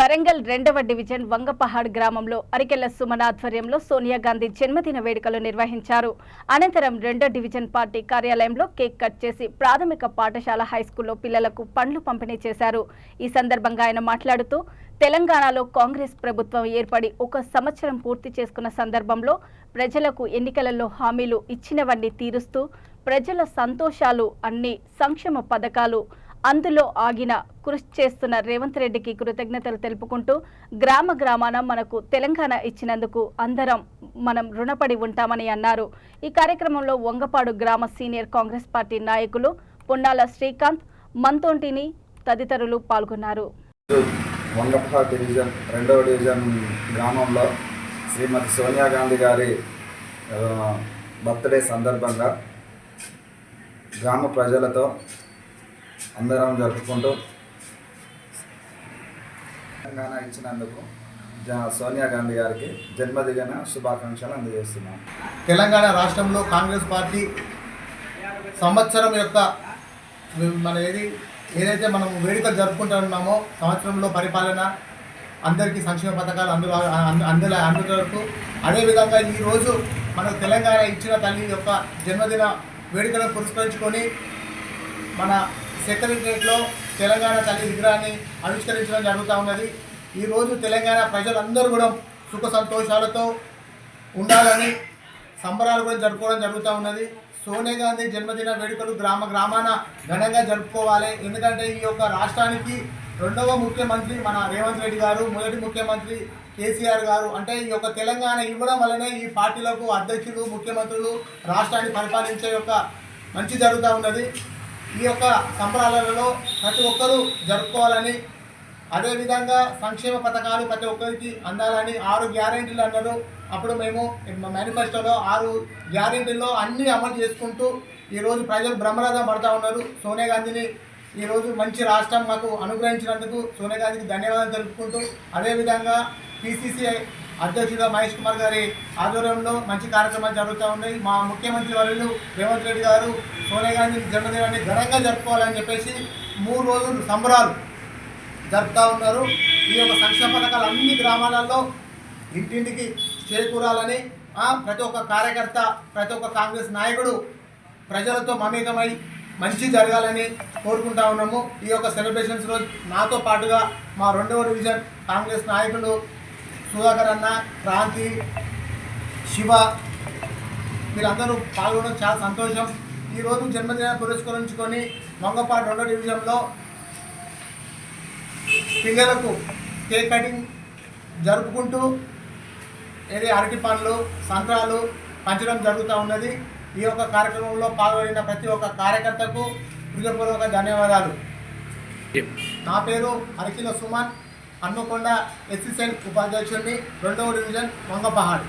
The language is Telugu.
వరంగల్ 2వ డివిజన్ వంగపహాడ్ గ్రామంలో అరికెళ్ల సుమన్ ఆధ్వర్యంలో సోనియా గాంధీ జన్మదిన వేడుకలు నిర్వహించారు. అనంతరం 2వ డివిజన్ పార్టీ కార్యాలయంలో కేక్ కట్ చేసి ప్రాథమిక పాఠశాల హైస్కూల్లో పిల్లలకు పండ్లు పంపిణీ చేశారు. ఈ సందర్భంగా ఆయన మాట్లాడుతూ తెలంగాణలో కాంగ్రెస్ ప్రభుత్వం ఏర్పడి 1 సంవత్సరం పూర్తి చేసుకున్న సందర్భంలో ప్రజలకు ఎన్నికలలో హామీలు ఇచ్చినవన్నీ తీరుస్తూ ప్రజల సంతోషాలు అన్ని సంక్షేమ పథకాలు అందులో ఆగిన కృషి చేస్తున్న రేవంత్ రెడ్డికి కృతజ్ఞతలు తెలుపుకుంటూ గ్రామాన మనకు తెలంగాణ ఇచ్చినందుకు మనం రుణపడి ఉంటామని అన్నారు. ఈ కార్యక్రమంలో వంగపాడు గ్రామ సీనియర్ కాంగ్రెస్ పార్టీ నాయకులు పొన్నాల శ్రీకాంత్, మంతోంటిని తదితరులు పాల్గొన్నారు. వంగపహాడ్ డివిజన్ 2వ డివిజన్ గ్రామంలో శ్రీమతి సోనియా గాంధీ గారి బర్త్డే సందర్భంగా గ్రామ ప్రజలతో అందరం జరుపుకుంటూ తెలంగాణ ఇచ్చినందుకు సోనియా గాంధీ గారికి జన్మదిన శుభాకాంక్షలు అందజేస్తున్నాం. తెలంగాణ రాష్ట్రంలో కాంగ్రెస్ పార్టీ సంవత్సరం యొక్క ఏదైతే మనం వేడుకలు జరుపుకుంటున్నామో సంవత్సరంలో పరిపాలన అందరికీ సంక్షేమ పథకాలు అందుకు అదేవిధంగా ఈరోజు మనకు తెలంగాణ ఇచ్చిన తల్లి యొక్క జన్మదిన వేడుకలను పురస్కరించుకొని మన సెక్రటరియట్లో తెలంగాణ తల్లి విగ్రహాన్ని ఆవిష్కరించడం జరుగుతూ ఉన్నది. ఈరోజు తెలంగాణ ప్రజలందరూ కూడా సుఖ సంతోషాలతో ఉండాలని సంబరాలు కూడా జరుపుకోవడం జరుగుతూ ఉన్నది. సోనియా గాంధీ జన్మదిన వేడుకలు గ్రామాన ఘనంగా జరుపుకోవాలి. ఎందుకంటే ఈ యొక్క రాష్ట్రానికి 2వ ముఖ్యమంత్రి మన రేవంత్ రెడ్డి గారు, మొదటి ముఖ్యమంత్రి కేసీఆర్ గారు. అంటే ఈ యొక్క తెలంగాణ ఇవ్వడం వల్లనే ఈ పార్టీలకు అధ్యక్షులు, ముఖ్యమంత్రులు రాష్ట్రాన్ని పరిపాలించే యొక్క మంచి జరుగుతూ ఉన్నది. ఈ యొక్క సంబరాలలో ప్రతి ఒక్కరూ జరుపుకోవాలని, అదేవిధంగా సంక్షేమ పథకాలు ప్రతి ఒక్కరికి అందాలని 6 గ్యారెంటీలు అన్నారు. అప్పుడు మేము మేనిఫెస్టోలో 6 గ్యారెంటీల్లో అన్నీ అమలు చేసుకుంటూ ఈరోజు ప్రజలు బ్రహ్మరథం పడుతూ ఉన్నారు. సోనియా గాంధీని ఈరోజు మంచి రాష్ట్రం మాకు అనుగ్రహించినందుకు సోనియా గాంధీకి ధన్యవాదాలు తెలుపుకుంటూ, అదేవిధంగా PCC అధ్యక్షుడు మహేష్ కుమార్ గారి ఆధ్వర్యంలో మంచి కార్యక్రమాలు జరుగుతూ ఉన్నాయి. మా ముఖ్యమంత్రి వర్యులు రేవంత్ రెడ్డి గారు సోనియా గాంధీ జన్మదినాన్ని ఘనంగా జరుపుకోవాలని చెప్పేసి 3 రోజులు సంబరాలు జరుపుతూ ఉన్నారు. ఈ యొక్క సంక్షేమ పథకాలు అన్ని గ్రామాలలో ఇంటింటికి చేకూరాలని, ప్రతి ఒక్క కార్యకర్త, ప్రతి ఒక్క కాంగ్రెస్ నాయకుడు ప్రజలతో మమేకమై మంచి జరగాలని కోరుకుంటా ఉన్నాము. ఈ యొక్క సెలబ్రేషన్స్లో నాతో పాటుగా మా 2వ డివిజన్ కాంగ్రెస్ నాయకులు సుధాకర్ అన్న, క్రాంతి, శివ వీళ్ళందరూ పాల్గొనడం చాలా సంతోషం. ఈరోజు జన్మదినాన్ని పురస్కరించుకొని వంగపాడు 2వ డివిజన్లో పిల్లలకు కేక్ కటింగ్ జరుపుకుంటూ అరటి పండ్లు, సంత్రాలు పంచడం జరుగుతూ ఉన్నది. ఈ యొక్క కార్యక్రమంలో పాల్గొన్న ప్రతి ఒక్క కార్యకర్తకు హృదయపూర్వక ధన్యవాదాలు. నా పేరు అరికెళ్ల సుమన్, హన్మకొండ SC సెల్ ఉపాధ్యక్షుడిని, 2వ డివిజన్ వంగపహాడ్.